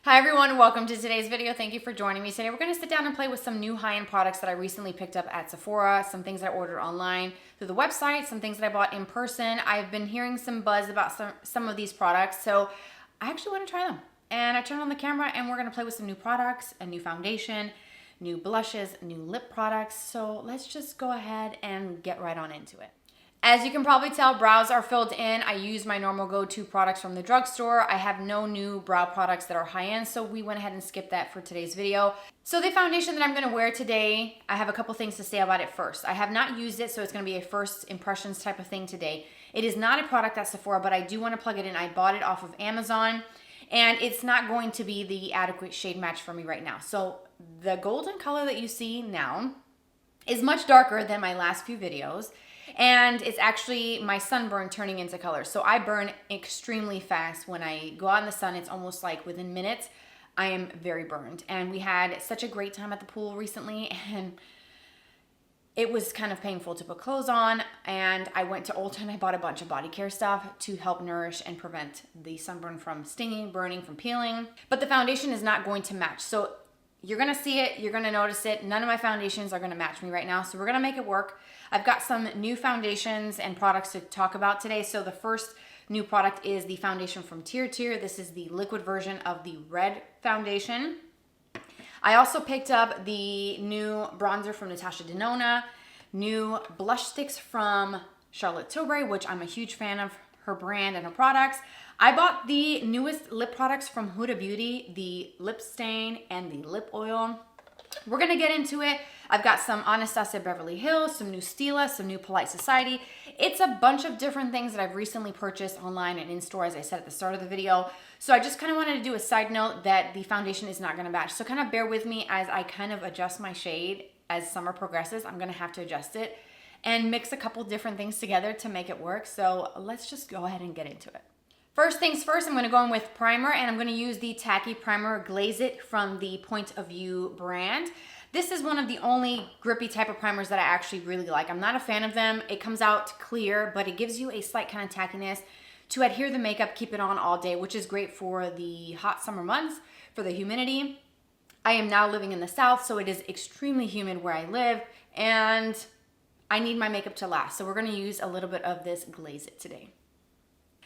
Hi everyone, welcome to today's video. Thank you for joining me. Today we're going to sit down and play with some new high-end products that I recently picked up at Sephora, some things I ordered online through the website, some things that I bought in person. I've been hearing some buzz about some of these products, so I actually want to try them. And I turned on the camera and we're going to play with some new products, a new foundation, new blushes, new lip products. So let's just go ahead and get right on into it. As you can probably tell, brows are filled in. I use my normal go-to products from the drugstore. I have no new brow products that are high-end, so we went ahead and skipped that for today's video. So the foundation that I'm gonna wear today, I have a couple things to say about it first. I have not used it, so it's gonna be a first impressions type of thing today. It is not a product at Sephora, but I do wanna plug it in. I bought it off of Amazon, and it's not going to be the adequate shade match for me right now. So the golden color that you see now is much darker than my last few videos. And it's actually my sunburn turning into color. So I burn extremely fast when I go out in the sun. It's almost like within minutes, I am very burned. And we had such a great time at the pool recently, and it was kind of painful to put clothes on. And I went to Ulta and I bought a bunch of body care stuff to help nourish and prevent the sunburn from stinging, burning, from peeling. But the foundation is not going to match. So you're gonna see it, you're gonna notice it. None of my foundations are gonna match me right now, so we're gonna make it work. I've got some new foundations and products to talk about today. So the first new product is the foundation from TirTir. This is the liquid version of the red foundation. I also picked up the new bronzer from Natasha Denona, new blush sticks from Charlotte Tilbury, which I'm a huge fan of her brand and her products. I bought the newest lip products from Huda Beauty, the lip stain and the lip oil. We're gonna get into it. I've got some Anastasia Beverly Hills, some new Stila, some new Polite Society. It's a bunch of different things that I've recently purchased online and in store, as I said at the start of the video. So I just kind of wanted to do a side note that the foundation is not gonna match. So kind of bear with me as I kind of adjust my shade as summer progresses. I'm gonna have to adjust it and mix a couple different things together to make it work. So let's just go ahead and get into it. First things first, I'm gonna go in with primer, and I'm gonna use the Tacky Primer Glaze It from the Point of View brand. This is one of the only grippy type of primers that I actually really like. I'm not a fan of them. It comes out clear, but it gives you a slight kind of tackiness to adhere the makeup, keep it on all day, which is great for the hot summer months, for the humidity. I am now living in the South, so it is extremely humid where I live, and I need my makeup to last. So we're gonna use a little bit of this Glaze It today.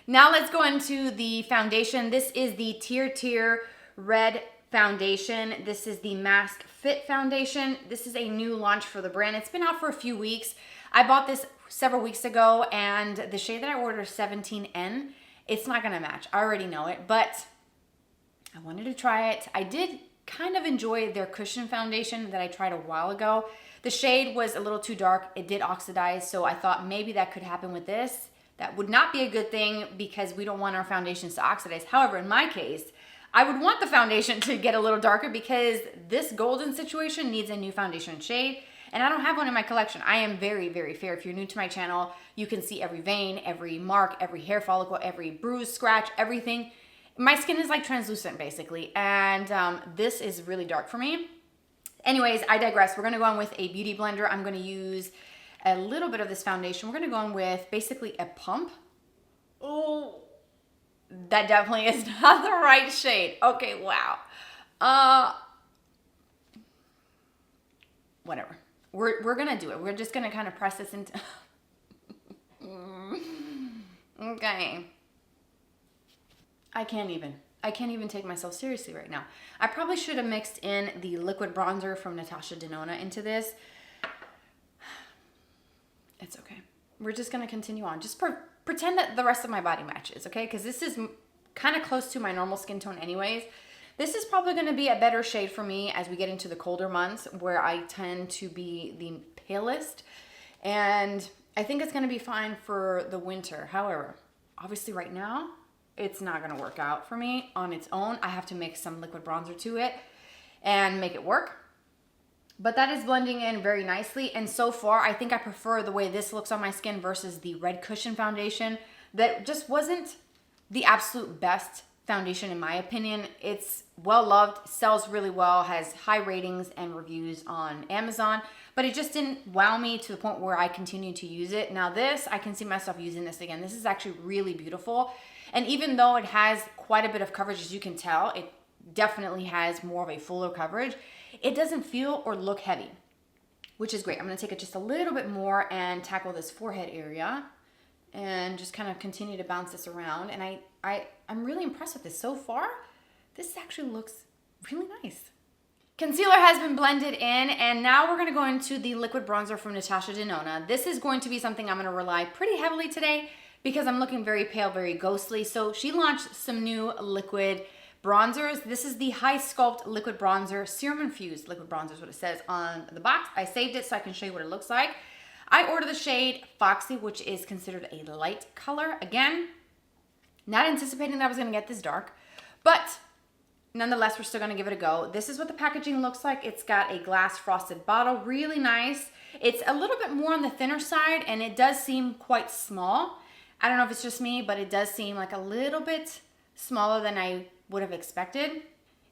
Now let's go into the foundation. This is the TirTir Red Foundation. This is the Mask Fit Foundation. This is a new launch for the brand. It's been out for a few weeks. I bought this several weeks ago, and the shade that I ordered is 17N. It's not gonna match, I already know it, but I wanted to try it. I did kind of enjoy their cushion foundation that I tried a while ago. The shade was a little too dark. It did oxidize, so I thought maybe that could happen with this. That would not be a good thing because we don't want our foundations to oxidize. However, in my case, I would want the foundation to get a little darker because this golden situation needs a new foundation shade, and I don't have one in my collection. I am very, very fair. If you're new to my channel, you can see every vein, every mark, every hair follicle, every bruise, scratch, everything. My skin is like translucent basically, and this is really dark for me. Anyways, I digress. We're gonna go on with a beauty blender. I'm gonna use a little bit of this foundation. We're gonna go in with basically a pump. Oh, that definitely is not the right shade. Okay, wow. Whatever. We're gonna do it. We're just gonna kind of press this into. Okay. I can't even take myself seriously right now. I probably should have mixed in the liquid bronzer from Natasha Denona into this. It's okay. We're just gonna continue on. Just pretend that the rest of my body matches, okay? Because this is kind of close to my normal skin tone anyways. This is probably gonna be a better shade for me as we get into the colder months where I tend to be the palest. And I think it's gonna be fine for the winter. However, obviously right now, it's not gonna work out for me on its own. I have to mix some liquid bronzer to it and make it work. But that is blending in very nicely. And so far, I think I prefer the way this looks on my skin versus the red cushion foundation that just wasn't the absolute best foundation in my opinion. It's well loved, sells really well, has high ratings and reviews on Amazon, but it just didn't wow me to the point where I continue to use it. Now this, I can see myself using this again. This is actually really beautiful. And even though it has quite a bit of coverage, as you can tell, it definitely has more of a fuller coverage. It doesn't feel or look heavy, which is great. I'm gonna take it just a little bit more and tackle this forehead area and just kind of continue to bounce this around. And I'm really impressed with this so far. This actually looks really nice. Concealer has been blended in, and now we're gonna go into the liquid bronzer from Natasha Denona. This is going to be something I'm gonna rely pretty heavily today because I'm looking very pale, very ghostly. So she launched some new liquid bronzers. This is the High Sculpt Liquid Bronzer, Serum Infused Liquid Bronzer is what it says on the box. I saved it so I can show you what it looks like. I ordered the shade Foxy, which is considered a light color. Again, not anticipating that I was gonna get this dark, but nonetheless, we're still gonna give it a go. This is what the packaging looks like. It's got a glass frosted bottle, really nice. It's a little bit more on the thinner side, and it does seem quite small. I don't know if it's just me, but it does seem like a little bit smaller than I would have expected.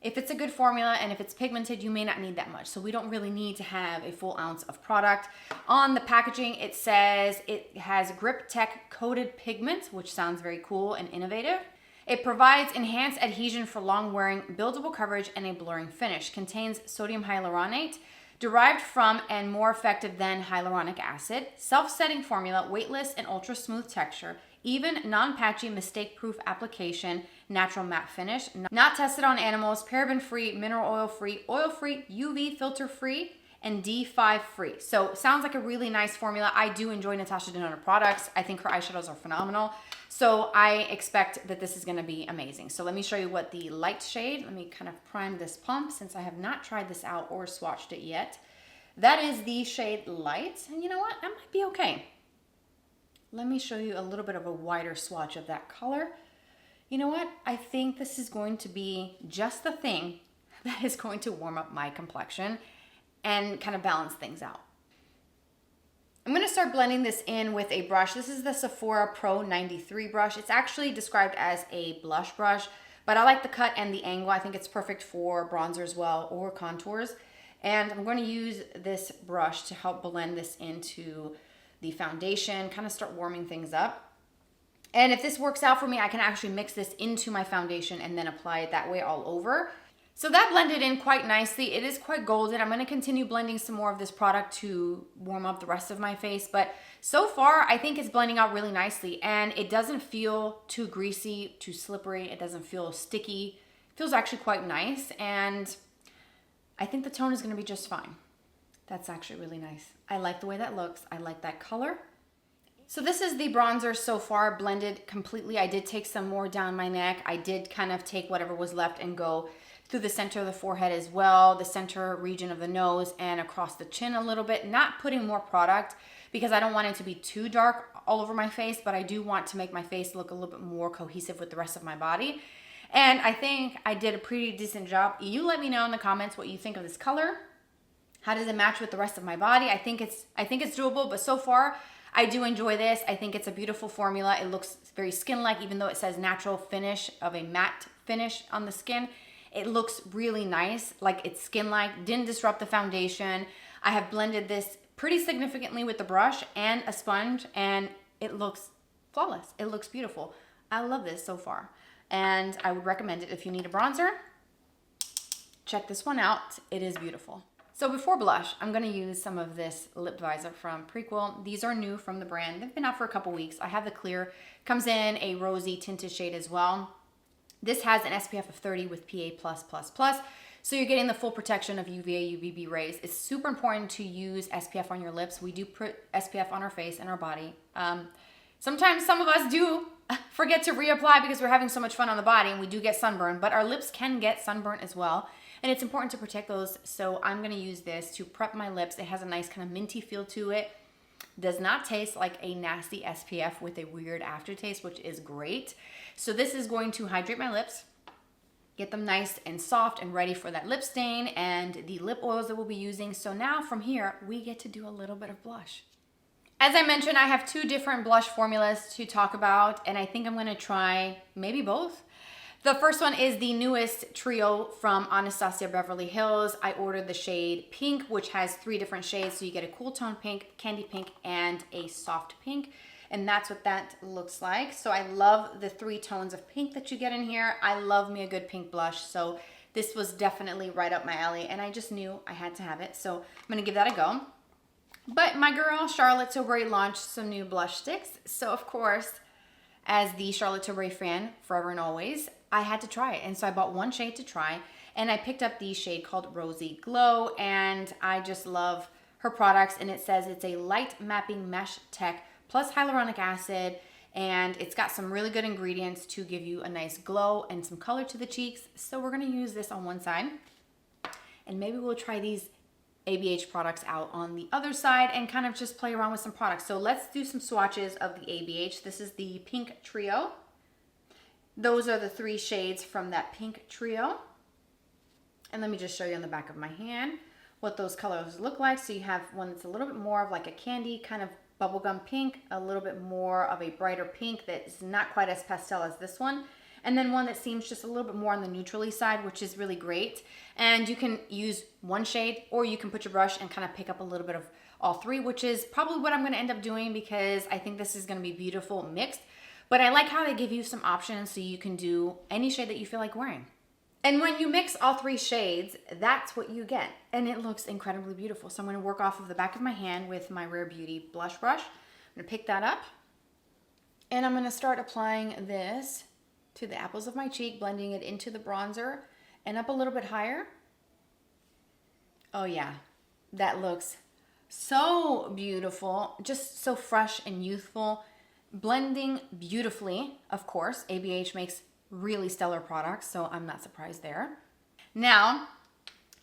If it's a good formula and if it's pigmented, you may not need that much. So we don't really need to have a full ounce of product. On the packaging, it says it has Grip Tech coated pigment, which sounds very cool and innovative. It provides enhanced adhesion for long wearing, buildable coverage, and a blurring finish. Contains sodium hyaluronate, derived from and more effective than hyaluronic acid. Self-setting formula, weightless and ultra smooth texture. Even non-patchy, mistake-proof application, natural matte finish. Not tested on animals, paraben-free, mineral oil-free, UV filter-free, and D5-free. So sounds like a really nice formula. I do enjoy Natasha Denona products. I think her eyeshadows are phenomenal. So I expect that this is gonna be amazing. So let me show you what the light shade, let me kind of prime this pump since I have not tried this out or swatched it yet. That is the shade Light, and you know what? That might be okay. Let me show you a little bit of a wider swatch of that color. You know what? I think this is going to be just the thing that is going to warm up my complexion and kind of balance things out. I'm gonna start blending this in with a brush. This is the Sephora Pro 93 brush. It's actually described as a blush brush, but I like the cut and the angle. I think it's perfect for bronzer as well or contours. And I'm gonna use this brush to help blend this into the foundation, kind of start warming things up. And if this works out for me, I can actually mix this into my foundation and then apply it that way all over. So that blended in quite nicely. It is quite golden. I'm gonna continue blending some more of this product to warm up the rest of my face. But so far, I think it's blending out really nicely, and it doesn't feel too greasy, too slippery. It doesn't feel sticky. It feels actually quite nice, and I think the tone is gonna be just fine. That's actually really nice. I like the way that looks. I like that color. So this is the bronzer so far blended completely. I did take some more down my neck. I did kind of take whatever was left and go through the center of the forehead as well, the center region of the nose, and across the chin a little bit. Not putting more product because I don't want it to be too dark all over my face, but I do want to make my face look a little bit more cohesive with the rest of my body. And I think I did a pretty decent job. You let me know in the comments what you think of this color. How does it match with the rest of my body? I think it's doable, but so far I do enjoy this. I think it's a beautiful formula. It looks very skin-like, even though it says natural finish of a matte finish on the skin. It looks really nice, like it's skin-like, didn't disrupt the foundation. I have blended this pretty significantly with the brush and a sponge, and it looks flawless. It looks beautiful. I love this so far, and I would recommend it if you need a bronzer. Check this one out. It is beautiful. So before blush, I'm gonna use some of this lip visor from Prequel. These are new from the brand. They've been out for a couple weeks. I have the clear. Comes in a rosy tinted shade as well. This has an SPF of 30 with PA+++. So you're getting the full protection of UVA, UVB rays. It's super important to use SPF on your lips. We do put SPF on our face and our body. Sometimes some of us do forget to reapply because we're having so much fun on the body and we do get sunburn, but our lips can get sunburnt as well. And it's important to protect those, so I'm gonna use this to prep my lips. It has a nice kind of minty feel to it. Does not taste like a nasty SPF with a weird aftertaste, which is great. So this is going to hydrate my lips, get them nice and soft and ready for that lip stain and the lip oils that we'll be using. So now from here, we get to do a little bit of blush. As I mentioned, I have two different blush formulas to talk about, and I think I'm gonna try maybe both. The first one is the newest trio from Anastasia Beverly Hills. I ordered the shade Pink, which has 3 different shades. So you get a cool tone pink, candy pink, and a soft pink. And that's what that looks like. So I love the 3 tones of pink that you get in here. I love me a good pink blush. So this was definitely right up my alley, and I just knew I had to have it. So I'm gonna give that a go. But my girl Charlotte Tilbury launched some new blush sticks. So of course, as the Charlotte Tilbury fan forever and always, I had to try it. And so I bought one shade to try, and I picked up the shade called Rosy Glow, and I just love her products. And it says it's a light mapping mesh tech plus hyaluronic acid, and it's got some really good ingredients to give you a nice glow and some color to the cheeks. So we're gonna use this on one side, and maybe we'll try these ABH products out on the other side and kind of just play around with some products. So let's do some swatches of the ABH. This is the Pink Trio. Those are the 3 shades from that Pink Trio. And let me just show you on the back of my hand what those colors look like. So you have one that's a little bit more of like a candy kind of bubblegum pink, a little bit more of a brighter pink that is not quite as pastel as this one, and then one that seems just a little bit more on the neutrally side, which is really great. And you can use one shade, or you can put your brush and kind of pick up a little bit of all 3, which is probably what I'm going to end up doing because I think this is going to be beautiful mixed. But I like how they give you some options so you can do any shade that you feel like wearing. And when you mix all 3 shades, that's what you get. And it looks incredibly beautiful. So I'm going to work off of the back of my hand with my Rare Beauty blush brush. I'm going to pick that up, and I'm going to start applying this to the apples of my cheek, blending it into the bronzer and up a little bit higher. Oh yeah, that looks so beautiful, just so fresh and youthful, blending beautifully. Of course, ABH makes really stellar products, so I'm not surprised there. Now,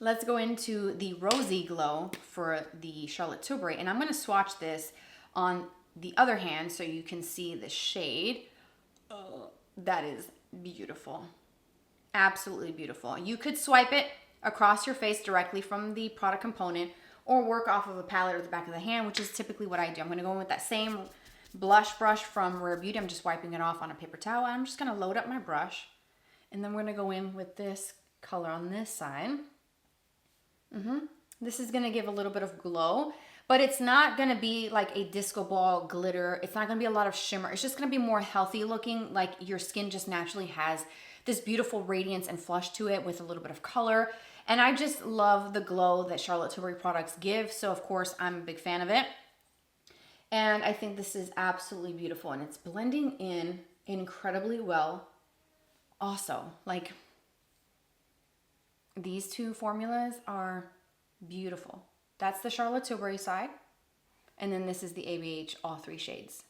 let's go into the Rosy Glow for the Charlotte Tilbury, and I'm going to swatch this on the other hand so you can see the shade. Oh, that is beautiful. Absolutely beautiful. You could swipe it across your face directly from the product component, or work off of a palette or the back of the hand, which is typically what I do. I'm going to go in with that same blush brush from Rare Beauty. I'm just wiping it off on a paper towel. I'm just going to load up my brush, and then we're going to go in with this color on this side. This is going to give a little bit of glow, but it's not going to be like a disco ball glitter. It's not going to be a lot of shimmer. It's just going to be more healthy looking, like your skin just naturally has this beautiful radiance and flush to it with a little bit of color. And I just love the glow that Charlotte Tilbury products give. So of course, I'm a big fan of it. And I think this is absolutely beautiful, and it's blending in incredibly well. Also, like, these 2 formulas are beautiful. That's the Charlotte Tilbury side, and then this is the ABH, all 3 shades.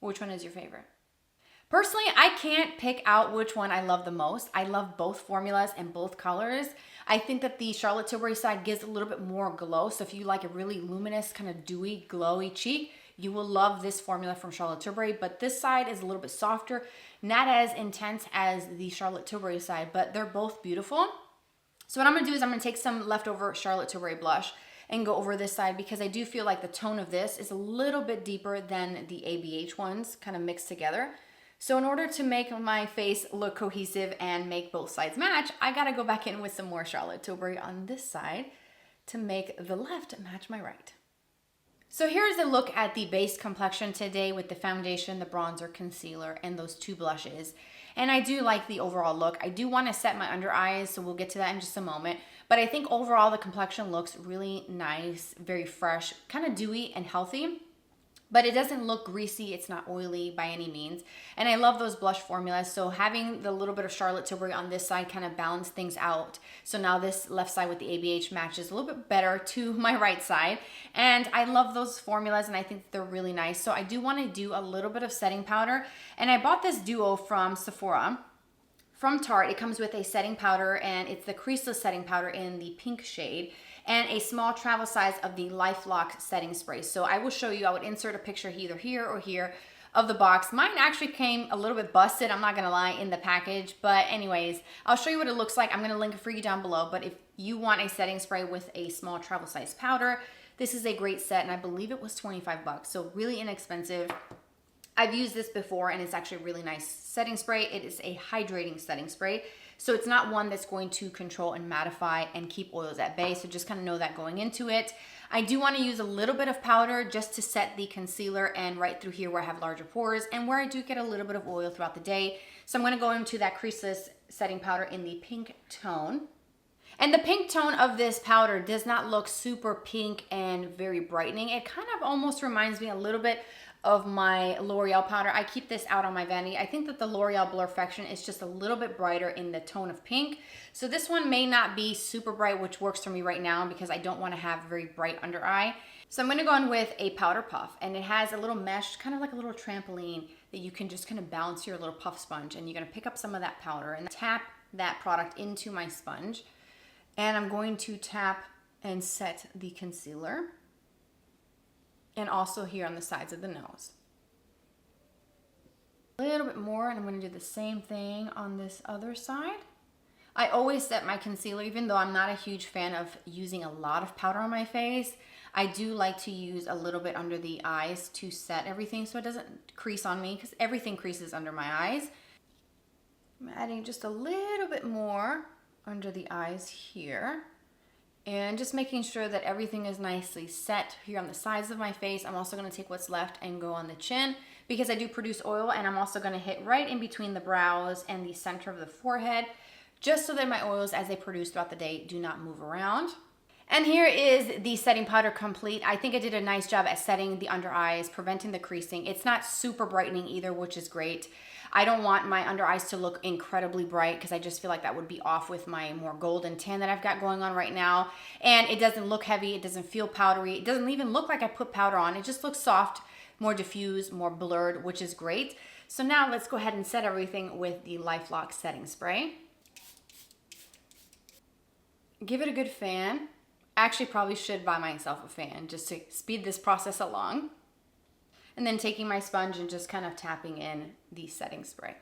Which one is your favorite? Personally, I can't pick out which one I love the most. I love both formulas and both colors. I think that the Charlotte Tilbury side gives a little bit more glow. So if you like a really luminous, kind of dewy, glowy cheek, you will love this formula from Charlotte Tilbury. But this side is a little bit softer, not as intense as the Charlotte Tilbury side, but they're both beautiful. So what I'm gonna do is I'm gonna take some leftover Charlotte Tilbury blush and go over this side, because I do feel like the tone of this is a little bit deeper than the ABH ones, kind of mixed together. So in order to make my face look cohesive and make both sides match, I gotta go back in with some more Charlotte Tilbury on this side to make the left match my right. So here's a look at the base complexion today with the foundation, the bronzer, concealer, and those 2 blushes. And I do like the overall look. I do want to set my under eyes, so we'll get to that in just a moment. But I think overall the complexion looks really nice, very fresh, kind of dewy and healthy. But it doesn't look greasy. It's not oily by any means. And I love those blush formulas. So having the little bit of Charlotte Tilbury on this side kind of balance things out. So now this left side with the ABH matches a little bit better to my right side. And I love those formulas, and I think they're really nice. So I do want to do a little bit of setting powder. And I bought this duo from Sephora, from Tarte. It comes with a setting powder, and it's the creaseless setting powder in the pink shade, and a small travel size of the LifeLock setting spray. So I will show you, I would insert a picture either here or here of the box. Mine actually came a little bit busted, I'm not gonna lie, in the package. But anyways, I'll show you what it looks like. I'm gonna link it for you down below. But if you want a setting spray with a small travel size powder, this is a great set, and I believe it was 25 bucks. So really inexpensive. I've used this before, and it's actually a really nice setting spray. It is a hydrating setting spray. So it's not one that's going to control and mattify and keep oils at bay. So just kind of know that going into it. I do want to use a little bit of powder just to set the concealer and right through here where I have larger pores and where I do get a little bit of oil throughout the day. So I'm going to go into that creaseless setting powder in the pink tone. And the pink tone of this powder does not look super pink and very brightening. It kind of almost reminds me a little bit of my L'Oreal powder. I keep this out on my vanity. I think that the L'Oreal Blurfaction is just a little bit brighter in the tone of pink. So this one may not be super bright, which works for me right now because I don't want to have very bright under eye. So I'm going to go in with a powder puff, and it has a little mesh, kind of like a little trampoline that you can just kind of bounce your little puff sponge, and you're going to pick up some of that powder and tap that product into my sponge. And I'm going to tap and set the concealer, and also here on the sides of the nose. A little bit more, and I'm going to do the same thing on this other side. I always set my concealer, even though I'm not a huge fan of using a lot of powder on my face. I do like to use a little bit under the eyes to set everything so it doesn't crease on me, because everything creases under my eyes. I'm adding just a little bit more under the eyes here, and just making sure that everything is nicely set here on the sides of my face. I'm also going to take what's left and go on the chin because I do produce oil, and I'm also going to hit right in between the brows and the center of the forehead, just so that my oils as they produce throughout the day do not move around. And here is the setting powder complete. I think I did a nice job at setting the under eyes, preventing the creasing. It's not super brightening either, which is great. I don't want my under eyes to look incredibly bright because I just feel like that would be off with my more golden tan that I've got going on right now. And it doesn't look heavy. It doesn't feel powdery. It doesn't even look like I put powder on. It just looks soft, more diffused, more blurred, which is great. So now let's go ahead and set everything with the LifeLock setting spray. Give it a good fan. Actually, probably should buy myself a fan just to speed this process along. And then taking my sponge and just kind of tapping in the setting spray.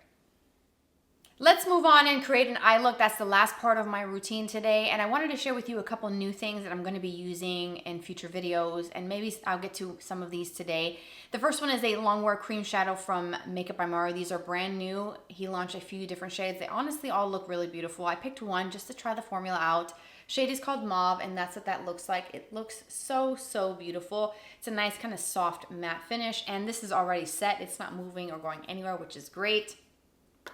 Let's move on and create an eye look. That's the last part of my routine today. And I wanted to share with you a couple new things that I'm going to be using in future videos. And maybe I'll get to some of these today. The first one is a longwear cream shadow from Makeup by Mauve. These are brand new. He launched a few different shades. They honestly all look really beautiful. I picked one just to try the formula out. Shade is called Mauve, and that's what that looks like. It looks so, so beautiful. It's a nice kind of soft matte finish, and this is already set. It's not moving or going anywhere, which is great.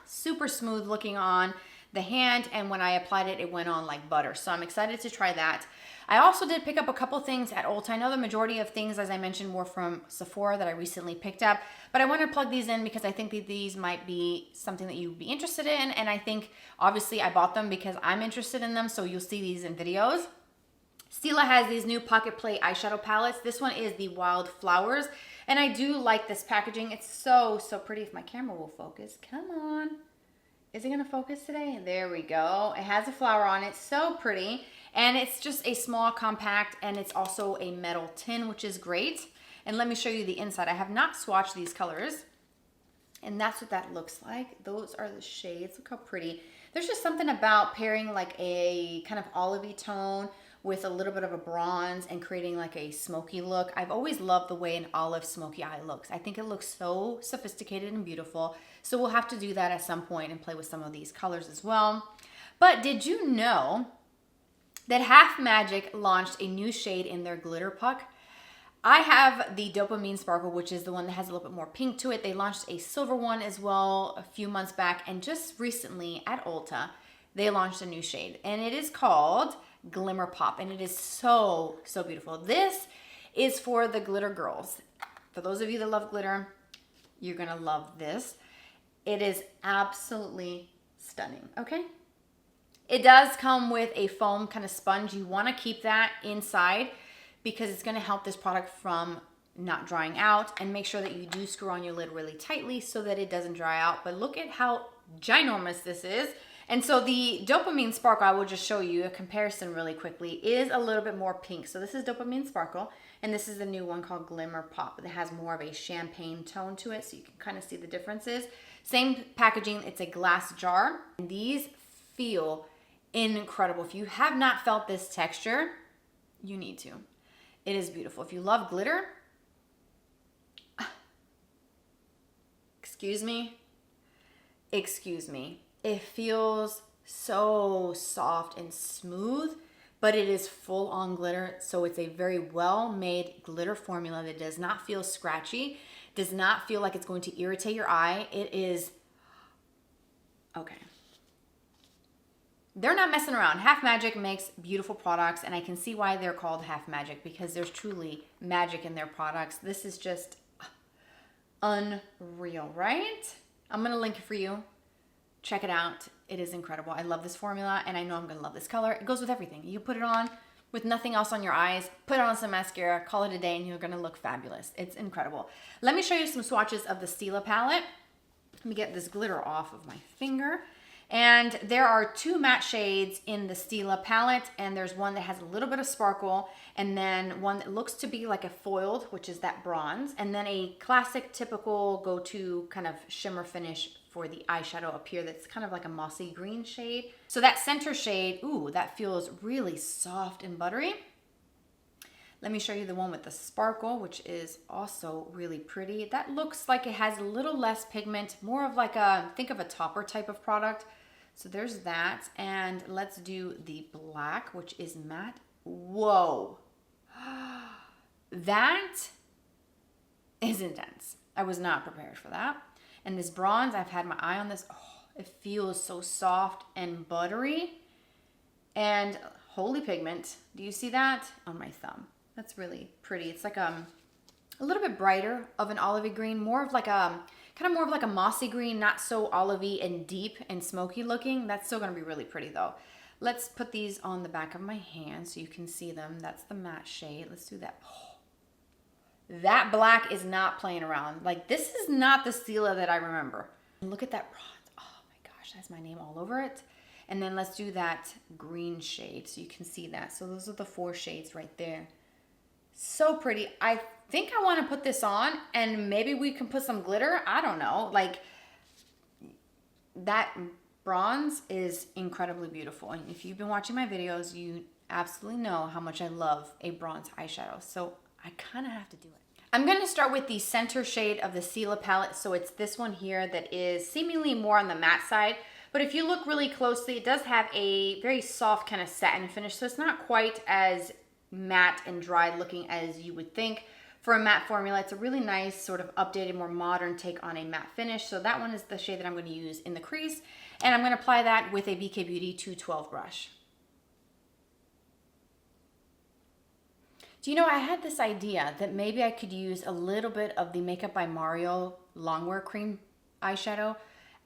Super smooth looking on the hand, and when I applied it, it went on like butter. So I'm excited to try that. I also did pick up a couple things at Ulta. I know the majority of things, as I mentioned, were from Sephora that I recently picked up, but I want to plug these in because I think that these might be something that you'd be interested in, and I think obviously I bought them because I'm interested in them, so you'll see these in videos. Stila has these new Pocket Play eyeshadow palettes. This one is the Wild Flowers, and I do like this packaging. It's so, so pretty. If my camera will focus, come on. Is it gonna focus today? There we go. It has a flower on it, so pretty. And it's just a small compact, and it's also a metal tin, which is great. And let me show you the inside. I have not swatched these colors, and that's what that looks like. Those are the shades. Look how pretty. There's just something about pairing like a kind of olivey tone with a little bit of a bronze and creating like a smoky look. I've always loved the way an olive smoky eye looks. I think it looks so sophisticated and beautiful. So we'll have to do that at some point and play with some of these colors as well. But did you know that Half Magic launched a new shade in their glitter puck? I have the Dopamine Sparkle, which is the one that has a little bit more pink to it. They launched a silver one as well a few months back, and just recently at Ulta, they launched a new shade, and it is called Glimmer Pop, and it is so, so beautiful. This is for the glitter girls. For those of you that love glitter, you're gonna love this. It is absolutely stunning, okay? It does come with a foam kind of sponge. You wanna keep that inside because it's gonna help this product from not drying out, and make sure that you do screw on your lid really tightly so that it doesn't dry out. But look at how ginormous this is. And so the Dopamine Sparkle, I will just show you a comparison really quickly, is a little bit more pink. So this is Dopamine Sparkle, and this is the new one called Glimmer Pop. It has more of a champagne tone to it, so you can kind of see the differences. Same packaging, it's a glass jar. And these feel incredible. If you have not felt this texture, you need to. It is beautiful. If you love glitter, excuse me, it feels so soft and smooth, but it is full on glitter. So it's a very well-made glitter formula that does not feel scratchy, does not feel like it's going to irritate your eye. It is, okay. They're not messing around. Half Magic makes beautiful products, and I can see why they're called Half Magic, because there's truly magic in their products. This is just unreal, right? I'm gonna link it for you. Check it out. It is incredible. I love this formula, and I know I'm gonna love this color. It goes with everything. You put it on with nothing else on your eyes, put on some mascara, call it a day, and you're gonna look fabulous. It's incredible. Let me show you some swatches of the Stila palette. Let me get this glitter off of my finger. And there are 2 matte shades in the Stila palette, and there's one that has a little bit of sparkle, and then one that looks to be like a foiled, which is that bronze, and then a classic typical go-to kind of shimmer finish for the eyeshadow up here that's kind of like a mossy green shade. So that center shade, ooh, that feels really soft and buttery. Let me show you the one with the sparkle, which is also really pretty. That looks like it has a little less pigment, more of like a, think of a topper type of product. So there's that. And let's do the black, which is matte. Whoa. That is intense. I was not prepared for that. And this bronze, I've had my eye on this. Oh, it feels so soft and buttery. And holy pigment. Do you see that? On my thumb. That's really pretty. It's like a little bit brighter of an olivey green, more of like a, kind of more of like a mossy green, not so olivey and deep and smoky looking. That's still gonna be really pretty though. Let's put these on the back of my hand so you can see them. That's the matte shade. Let's do that. Oh, that black is not playing around. Like, this is not the Stila that I remember. Look at that bronze. Oh my gosh, that's my name all over it. And then let's do that green shade so you can see that. So those are the 4 shades right there. So pretty. I think I want to put this on, and maybe we can put some glitter. I don't know. Like, that bronze is incredibly beautiful. And if you've been watching my videos, you absolutely know how much I love a bronze eyeshadow. So I kind of have to do it. I'm going to start with the center shade of the Stila palette. So it's this one here that is seemingly more on the matte side. But if you look really closely, it does have a very soft kind of satin finish. So it's not quite as matte and dry looking as you would think for a matte formula. It's a really nice sort of updated, more modern take on a matte finish. So that one is the shade that I'm going to use in the crease, and I'm going to apply that with a BK Beauty 212 brush. Do you know, I had this idea that maybe I could use a little bit of the Makeup by Mario Longwear Cream eyeshadow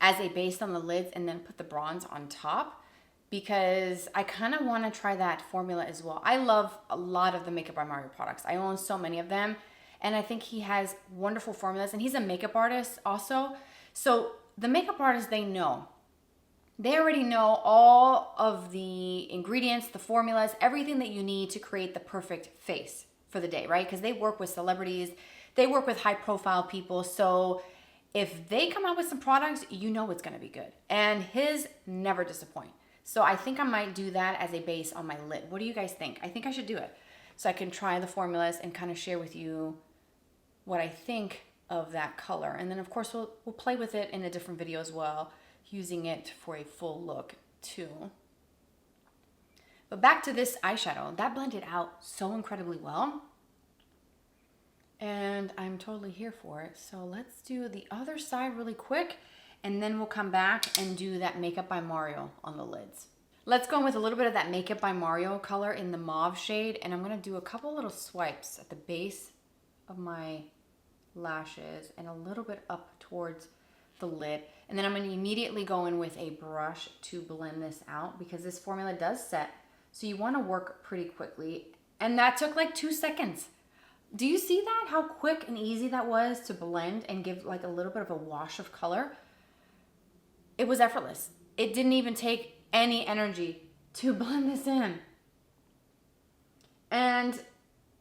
as a base on the lids and then put the bronze on top, because I kind of want to try that formula as well. I love a lot of the Makeup by Mario products. I own so many of them, and I think he has wonderful formulas, and he's a makeup artist also. So the makeup artists, they already know all of the ingredients, the formulas, everything that you need to create the perfect face for the day, right? Because they work with celebrities, they work with high profile people. So if they come out with some products, you know it's going to be good. And his never disappoint. So I think I might do that as a base on my lid. What do you guys think? I think I should do it so I can try the formulas and kind of share with you what I think of that color. And then of course we'll play with it in a different video as well, using it for a full look too. But back to this eyeshadow, that blended out so incredibly well. And I'm totally here for it. So let's do the other side really quick, and then we'll come back and do that Makeup by Mario on the lids. Let's go in with a little bit of that Makeup by Mario color in the mauve shade, and I'm gonna do a couple little swipes at the base of my lashes and a little bit up towards the lid. And then I'm gonna immediately go in with a brush to blend this out, because this formula does set, so you wanna work pretty quickly. And that took like 2 seconds. Do you see that? How quick and easy that was to blend and give like a little bit of a wash of color? It was effortless. It didn't even take any energy to blend this in. And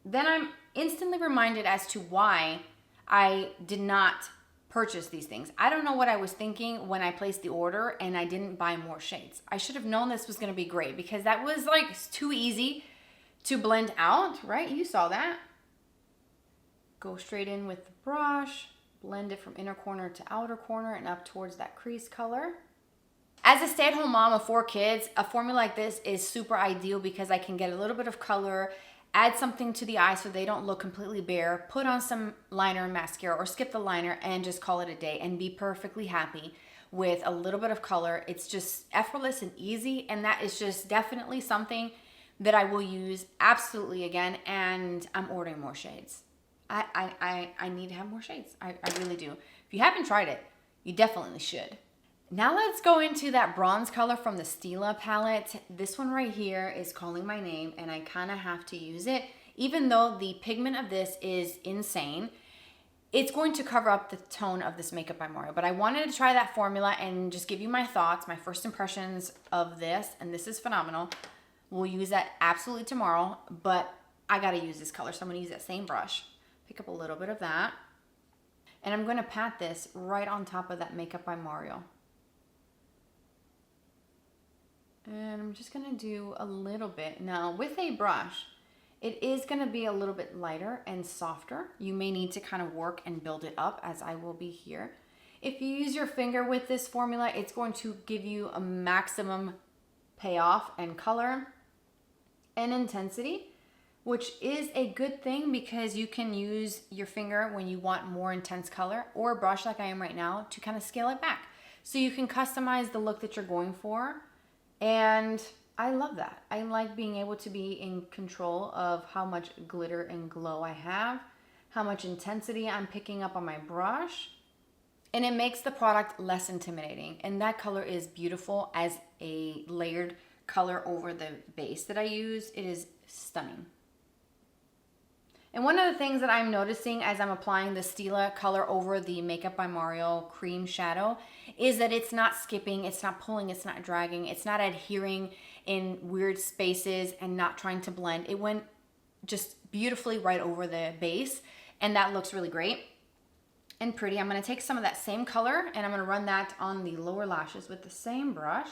then I'm instantly reminded as to why I did not purchase these things. I don't know what I was thinking when I placed the order and I didn't buy more shades. I should have known this was gonna be great, because that was like too easy to blend out, right? You saw that. Go straight in with the brush, blend it from inner corner to outer corner and up towards that crease color. As a stay-at-home mom of 4 kids, a formula like this is super ideal because I can get a little bit of color, add something to the eyes so they don't look completely bare, put on some liner and mascara or skip the liner and just call it a day and be perfectly happy with a little bit of color. It's just effortless and easy, and that is just definitely something that I will use absolutely again, and I'm ordering more shades. I need to have more shades. I really do. If you haven't tried it, you definitely should. Now let's go into that bronze color from the Stila palette. This one right here is calling my name, and I kind of have to use it. Even though the pigment of this is insane, it's going to cover up the tone of this makeup by Mario. But I wanted to try that formula and just give you my thoughts, my first impressions of this, and this is phenomenal. We'll use that absolutely tomorrow, but I gotta use this color, so I'm gonna use that same brush. Pick up a little bit of that, and I'm gonna pat this right on top of that makeup by Mario. And I'm just gonna do a little bit. Now with a brush, it is gonna be a little bit lighter and softer. You may need to kind of work and build it up, as I will be here. If you use your finger with this formula, it's going to give you a maximum payoff and color and intensity, which is a good thing because you can use your finger when you want more intense color, or a brush like I am right now to kind of scale it back. So you can customize the look that you're going for. And I love that. I like being able to be in control of how much glitter and glow I have, how much intensity I'm picking up on my brush, and it makes the product less intimidating. And that color is beautiful as a layered color over the base that I use. It is stunning. And one of the things that I'm noticing as I'm applying the Stila color over the Makeup by Mario cream shadow is that it's not skipping, it's not pulling, it's not dragging, it's not adhering in weird spaces and not trying to blend. It went just beautifully right over the base, and that looks really great and pretty. I'm gonna take some of that same color and I'm gonna run that on the lower lashes with the same brush.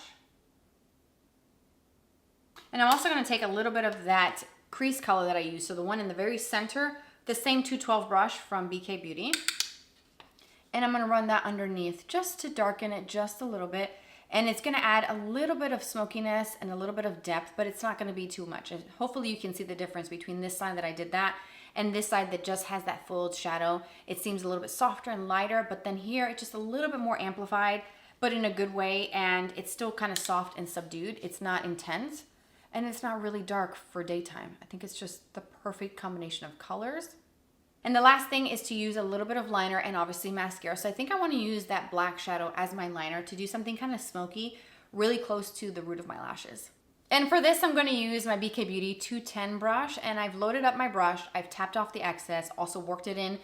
And I'm also gonna take a little bit of that crease color that I use, so the one in the very center, the same 212 brush from BK Beauty. And I'm gonna run that underneath just to darken it just a little bit. And it's gonna add a little bit of smokiness and a little bit of depth, but it's not gonna be too much. And hopefully you can see the difference between this side that I did that and this side that just has that full shadow. It seems a little bit softer and lighter, but then here it's just a little bit more amplified, but in a good way, and it's still kind of soft and subdued. It's not intense. And it's not really dark for daytime. I think it's just the perfect combination of colors. And the last thing is to use a little bit of liner and obviously mascara. So I think I want to use that black shadow as my liner to do something kind of smoky, really close to the root of my lashes. And for this, I'm going to use my BK Beauty 210 brush, and I've loaded up my brush. I've tapped off the excess, also worked it in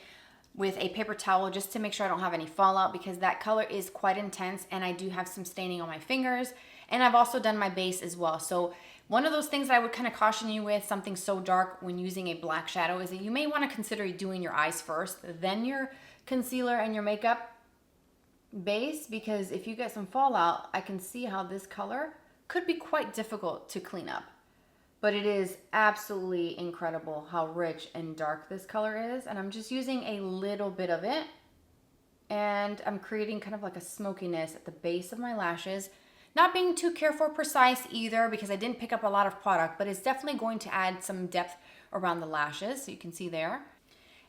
with a paper towel just to make sure I don't have any fallout, because that color is quite intense and I do have some staining on my fingers. And I've also done my base as well. So one of those things that I would kind of caution you with something so dark when using a black shadow is that you may want to consider doing your eyes first, then your concealer and your makeup base, because if you get some fallout, I can see how this color could be quite difficult to clean up. But it is absolutely incredible how rich and dark this color is. And I'm just using a little bit of it, and I'm creating kind of like a smokiness at the base of my lashes. Not being too careful or precise either, because I didn't pick up a lot of product, but it's definitely going to add some depth around the lashes, so you can see there.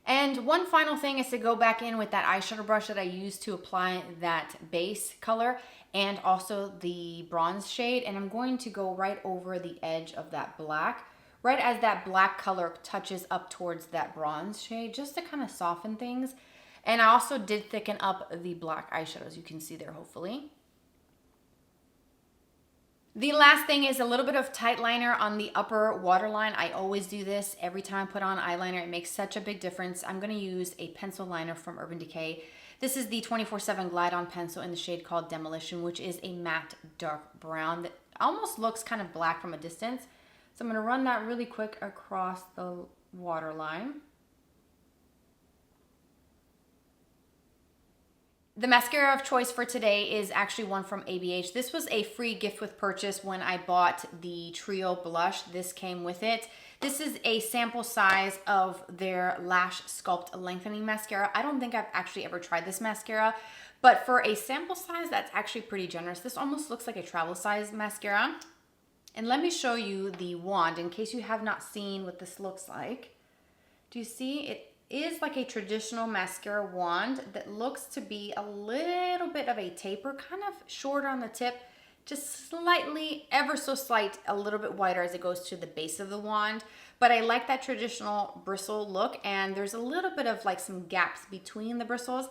And one final thing is to go back in with that eyeshadow brush that I used to apply that base color and also the bronze shade, and I'm going to go right over the edge of that black, right as that black color touches up towards that bronze shade, just to kind of soften things. And I also did thicken up the black eyeshadows, you can see there hopefully. The last thing is a little bit of tight liner on the upper waterline. I always do this every time I put on eyeliner. It makes such a big difference. I'm going to use a pencil liner from Urban Decay. This is the 24/7 Glide On pencil in the shade called Demolition, which is a matte dark brown that almost looks kind of black from a distance. So I'm going to run that really quick across the waterline. The mascara of choice for today is actually one from ABH. This was a free gift with purchase when I bought the Trio blush. This came with it. This is a sample size of their Lash Sculpt Lengthening Mascara. I don't think I've actually ever tried this mascara, But for a sample size, that's actually pretty generous. This almost looks like a travel size mascara. And let me show you the wand in case you have not seen what this looks like. Do you see? It is like a traditional mascara wand that looks to be a little bit of a taper, kind of shorter on the tip, just slightly, ever so slight, a little bit wider as it goes to the base of the wand. But I like that traditional bristle look, and there's a little bit of like some gaps between the bristles.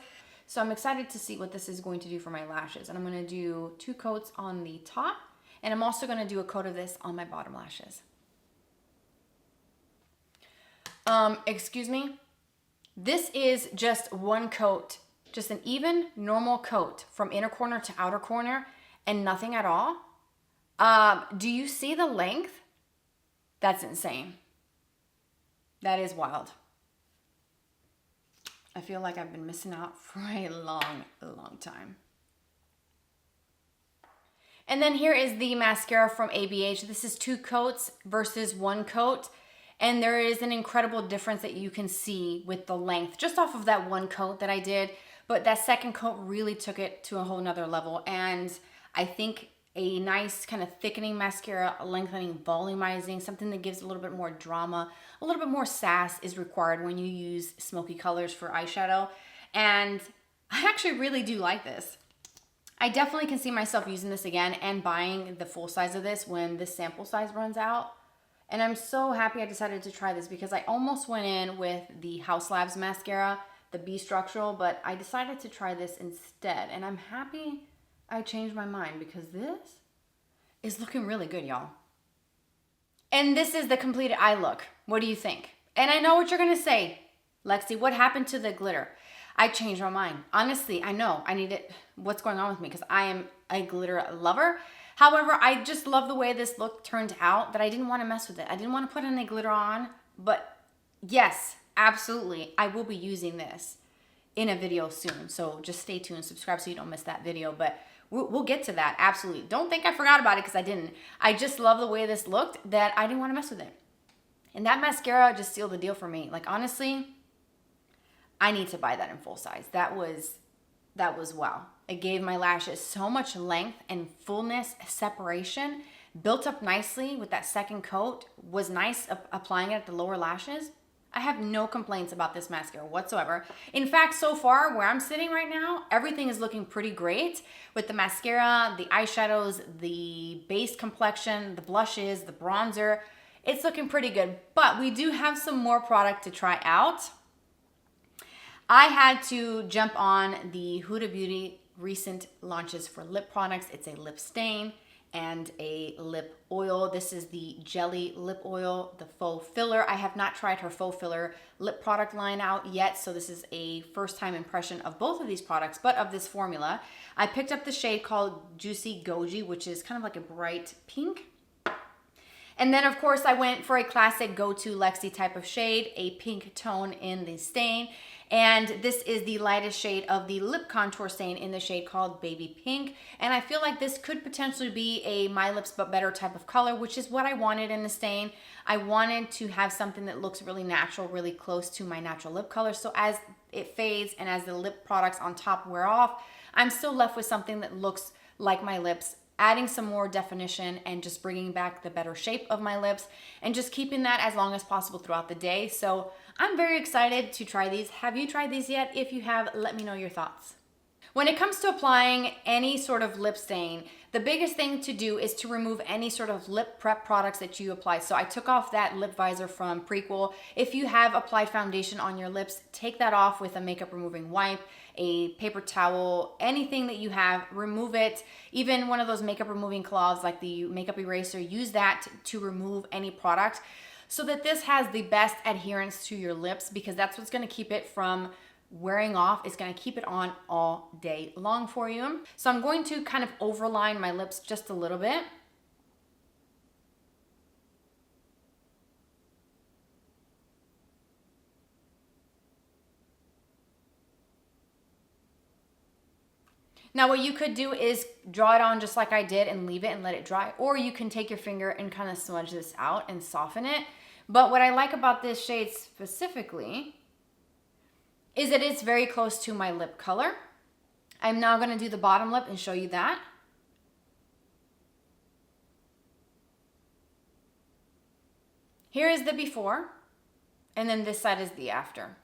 So I'm excited to see what this is going to do for my lashes. And I'm gonna do 2 coats on the top, and I'm also gonna do a coat of this on my bottom lashes. Excuse me. This is just 1 coat, just an even normal coat from inner corner to outer corner and nothing at all. Do you see the length? That's insane. That is wild. I feel like I've been missing out for a long, long time. And then here is the mascara from ABH. This is 2 coats versus 1 coat. And there is an incredible difference that you can see with the length just off of that 1 coat that I did. But that second coat really took it to a whole nother level. And I think a nice kind of thickening mascara, lengthening, volumizing, something that gives a little bit more drama, a little bit more sass is required when you use smoky colors for eyeshadow. And I actually really do like this. I definitely can see myself using this again and buying the full size of this when this sample size runs out. And I'm so happy I decided to try this because I almost went in with the House Labs mascara, the B Structural, but I decided to try this instead. And I'm happy I changed my mind because this is looking really good, y'all. And this is the completed eye look. What do you think? And I know what you're gonna say. Lexi, what happened to the glitter? I changed my mind. Honestly, I know I need it. What's going on with me? Because I am a glitter lover. However, I just love the way this look turned out that I didn't want to mess with it. I didn't want to put any glitter on, but yes, absolutely. I will be using this in a video soon. So just stay tuned, subscribe so you don't miss that video, but we'll get to that. Absolutely. Don't think I forgot about it because I didn't. I just love the way this looked that I didn't want to mess with it. And that mascara just sealed the deal for me. Like honestly, I need to buy that in full size. That was wow. It gave my lashes so much length and fullness, separation, built up nicely with that second coat, was nice applying it at the lower lashes. I have no complaints about this mascara whatsoever. In fact, so far where I'm sitting right now, everything is looking pretty great with the mascara, the eyeshadows, the base complexion, the blushes, the bronzer. It's looking pretty good, but we do have some more product to try out. I had to jump on the Huda Beauty recent launches for lip products. It's a lip stain and a lip oil. This is the Jelly Lip Oil, the faux filler. I have not tried her faux filler lip product line out yet, so this is a first time impression of both of these products, but of this formula. I picked up the shade called Juicy Goji, which is kind of like a bright pink. And then of course I went for a classic go-to Lexi type of shade, a pink tone in the stain. And this is the lightest shade of the lip contour stain in the shade called Baby Pink. And I feel like this could potentially be a My Lips But Better type of color, which is what I wanted in the stain. I wanted to have something that looks really natural, really close to my natural lip color. So as it fades and as the lip products on top wear off, I'm still left with something that looks like my lips, adding some more definition and just bringing back the better shape of my lips and just keeping that as long as possible throughout the day. So I'm very excited to try these. Have you tried these yet? If you have, let me know your thoughts. When it comes to applying any sort of lip stain, the biggest thing to do is to remove any sort of lip prep products that you apply. So I took off that lip visor from Prequel. If you have applied foundation on your lips, take that off with a makeup removing wipe, a paper towel, anything that you have, remove it. Even one of those makeup removing cloths like the makeup eraser, use that to remove any product so that this has the best adherence to your lips, because that's what's gonna keep it from wearing off. It's gonna keep it on all day long for you. So I'm going to kind of overline my lips just a little bit. Now what you could do is draw it on just like I did and leave it and let it dry, or you can take your finger and kind of smudge this out and soften it. But what I like about this shade specifically is that it's very close to my lip color. I'm now gonna do the bottom lip and show you that. Here is the before, and then this side is the after.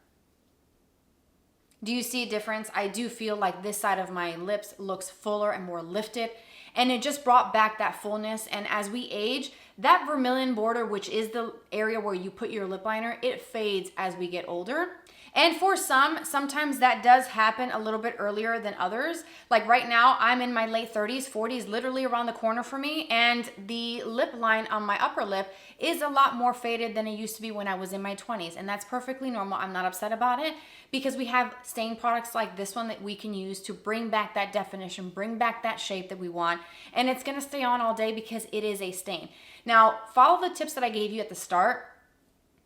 Do you see a difference? I do feel like this side of my lips looks fuller and more lifted, and it just brought back that fullness. And as we age, that vermilion border, which is the area where you put your lip liner, it fades as we get older. And for sometimes that does happen a little bit earlier than others. Like right now, I'm in my late 30s, 40s, literally around the corner for me. And the lip line on my upper lip is a lot more faded than it used to be when I was in my 20s. And that's perfectly normal. I'm not upset about it because we have stain products like this one that we can use to bring back that definition, bring back that shape that we want. And it's gonna stay on all day because it is a stain. Now, follow the tips that I gave you at the start.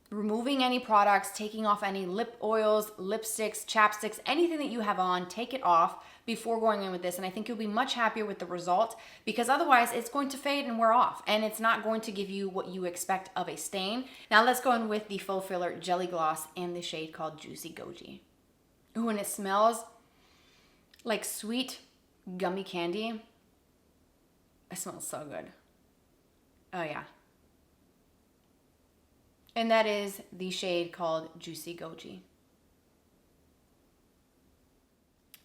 Removing any products, taking off any lip oils, lipsticks, chapsticks, anything that you have on, take it off before going in with this. And I think you'll be much happier with the result because otherwise it's going to fade and wear off and it's not going to give you what you expect of a stain. Now let's go in with the Faux Filler Jelly Gloss in the shade called Juicy Goji. Ooh, and it smells like sweet gummy candy. It smells so good. Oh yeah. And that is the shade called Juicy Goji.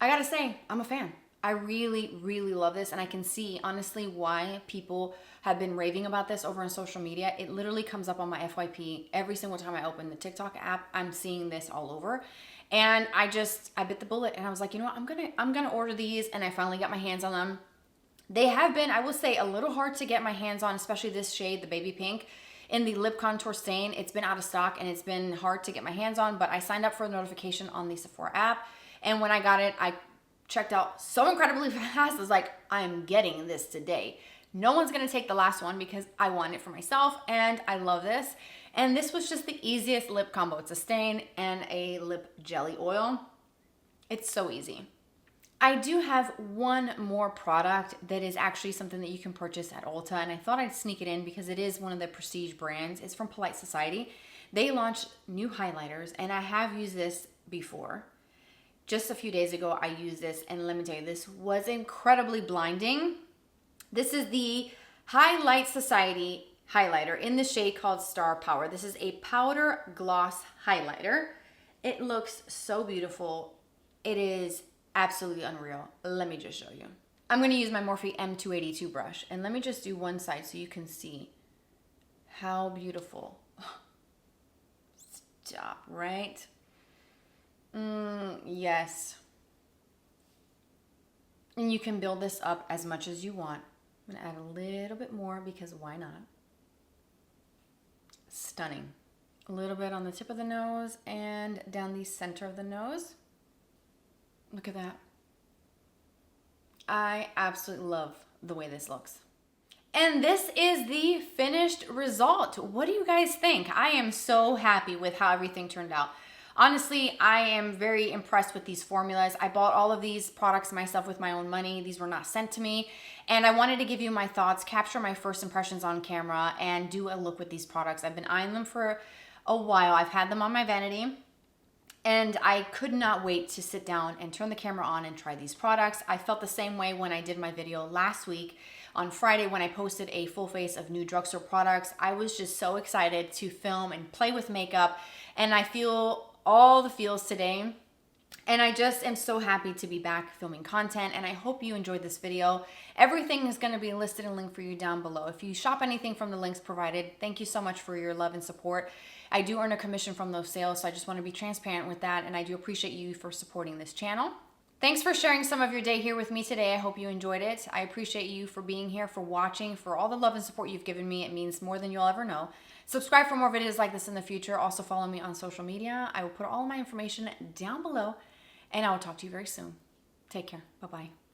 I gotta say, I'm a fan. I really, really love this, and I can see honestly why people have been raving about this over on social media. It literally comes up on my FYP every single time I open the TikTok app. I'm seeing this all over. And I bit the bullet and I was like, you know what, I'm gonna order these, and I finally got my hands on them. They have been, I will say, a little hard to get my hands on, especially this shade, the baby pink. In the lip contour stain, it's been out of stock and it's been hard to get my hands on, but I signed up for a notification on the Sephora app. And when I got it, I checked out so incredibly fast. I was like, I'm getting this today. No one's gonna take the last one because I want it for myself and I love this. And this was just the easiest lip combo. It's a stain and a lip jelly oil. It's so easy. I do have one more product that is actually something that you can purchase at Ulta, and I thought I'd sneak it in because it is one of the prestige brands. It's from Polite Society. They launched new highlighters, and I have used this before. Just a few days ago, I used this, and let me tell you, this was incredibly blinding. This is the Highlight Society highlighter in the shade called Star Power. This is a powder gloss highlighter. It looks so beautiful. It is absolutely unreal. Let me just show you. I'm gonna use my Morphe M282 brush, and let me just do one side so you can see how beautiful. Stop, right? Yes. And you can build this up as much as you want. I'm gonna add a little bit more because why not? Stunning. A little bit on the tip of the nose and down the center of the nose. Look at that. I absolutely love the way this looks. And this is the finished result. What do you guys think? I am so happy with how everything turned out. Honestly, I am very impressed with these formulas. I bought all of these products myself with my own money. These were not sent to me. And I wanted to give you my thoughts, capture my first impressions on camera, and do a look with these products. I've been eyeing them for a while. I've had them on my vanity. And I could not wait to sit down and turn the camera on and try these products. I felt the same way when I did my video last week on Friday when I posted a full face of new drugstore products. I was just so excited to film and play with makeup, and I feel all the feels today. And I just am so happy to be back filming content, and I hope you enjoyed this video. Everything is going to be listed and linked for you down below. If you shop anything from the links provided, thank you so much for your love and support. I do earn a commission from those sales, so I just want to be transparent with that, and I do appreciate you for supporting this channel. Thanks for sharing some of your day here with me today. I hope you enjoyed it. I appreciate you for being here, for watching, for all the love and support you've given me. It means more than you'll ever know. Subscribe for more videos like this in the future. Also follow me on social media. I will put all my information down below, and I will talk to you very soon. Take care. Bye-bye.